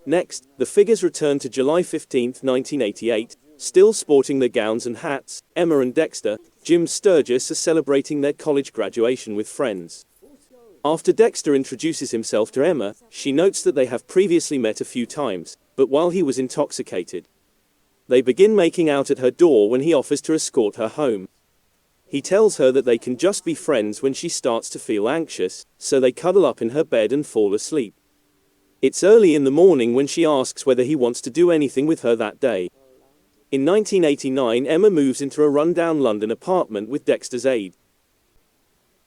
Next, the figures return to July 15, 1988, still sporting their gowns and hats. Emma and Dexter, Jim Sturgis, are celebrating their college graduation with friends. After Dexter introduces himself to Emma, she notes that they have previously met a few times, but while he was intoxicated. They begin making out at her door when he offers to escort her home. He tells her that they can just be friends when she starts to feel anxious, so they cuddle up in her bed and fall asleep. It's early in the morning when she asks whether he wants to do anything with her that day. In 1989, Emma moves into a rundown London apartment with Dexter's aide.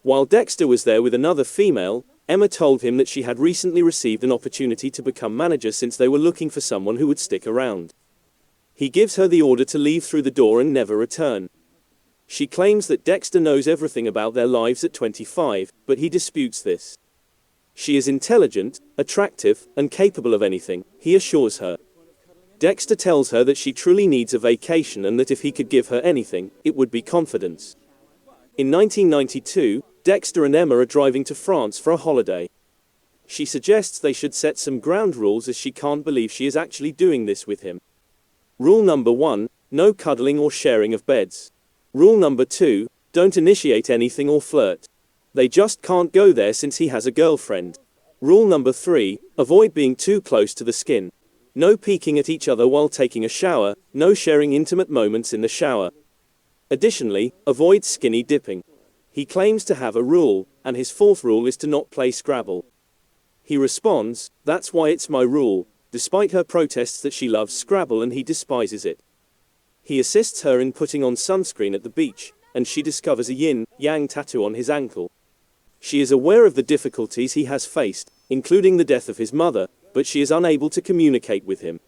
While Dexter was there with another female, Emma told him that she had recently received an opportunity to become manager since they were looking for someone who would stick around. He gives her the order to leave through the door and never return. She claims that Dexter knows everything about their lives at 25, but he disputes this. She is intelligent, attractive, and capable of anything, he assures her. Dexter tells her that she truly needs a vacation and that if he could give her anything, it would be confidence. In 1992, Dexter and Emma are driving to France for a holiday. She suggests they should set some ground rules as she can't believe she is actually doing this with him. Rule number 1, no cuddling or sharing of beds. Rule number 2, don't initiate anything or flirt. They just can't go there since he has a girlfriend. Rule number 3, avoid being too close to the skin. No peeking at each other while taking a shower, no sharing intimate moments in the shower. Additionally, avoid skinny dipping. He claims to have a rule, and his fourth rule is to not play Scrabble. He responds, "That's why it's my rule," despite her protests that she loves Scrabble and he despises it. He assists her in putting on sunscreen at the beach, and she discovers a yin-yang tattoo on his ankle. She is aware of the difficulties he has faced, including the death of his mother, but she is unable to communicate with him.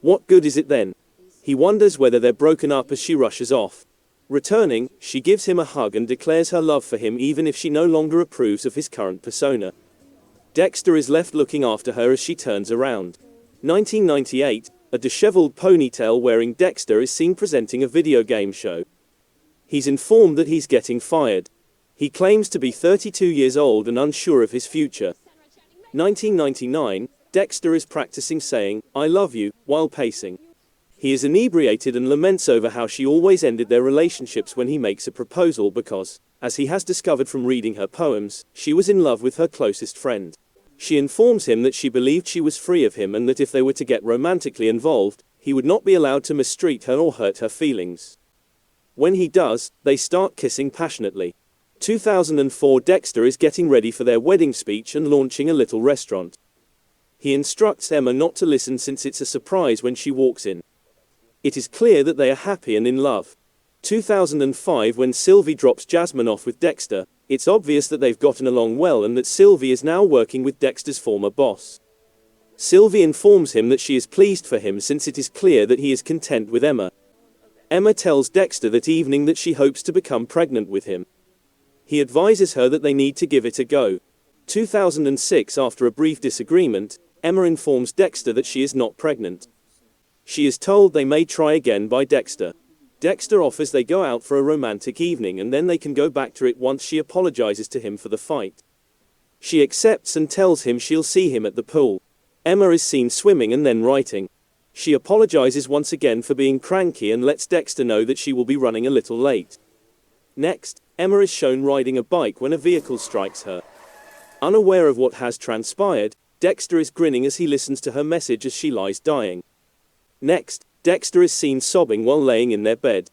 What good is it then? He wonders whether they're broken up as she rushes off. Returning, she gives him a hug and declares her love for him even if she no longer approves of his current persona. Dexter is left looking after her as she turns around. 1998, a disheveled ponytail-wearing Dexter is seen presenting a video game show. He's informed that he's getting fired. He claims to be 32 years old and unsure of his future. 1999, Dexter is practicing saying, "I love you," while pacing. He is inebriated and laments over how she always ended their relationships when he makes a proposal because, as he has discovered from reading her poems, she was in love with her closest friend. She informs him that she believed she was free of him and that if they were to get romantically involved, he would not be allowed to mistreat her or hurt her feelings. When he does, they start kissing passionately. 2004, Dexter is getting ready for their wedding speech and launching a little restaurant. He instructs Emma not to listen since it's a surprise when she walks in. It is clear that they are happy and in love. 2005, when Sylvie drops Jasmine off with Dexter, it's obvious that they've gotten along well and that Sylvie is now working with Dexter's former boss. Sylvie informs him that she is pleased for him since it is clear that he is content with Emma. Emma tells Dexter that evening that she hopes to become pregnant with him. He advises her that they need to give it a go. 2006, after a brief disagreement, Emma informs Dexter that she is not pregnant. She is told they may try again by Dexter. Dexter offers they go out for a romantic evening and then they can go back to it once she apologizes to him for the fight. She accepts and tells him she'll see him at the pool. Emma is seen swimming and then writing. She apologizes once again for being cranky and lets Dexter know that she will be running a little late. Next, Emma is shown riding a bike when a vehicle strikes her. Unaware of what has transpired, Dexter is grinning as he listens to her message as she lies dying. Next, Dexter is seen sobbing while laying in their bed.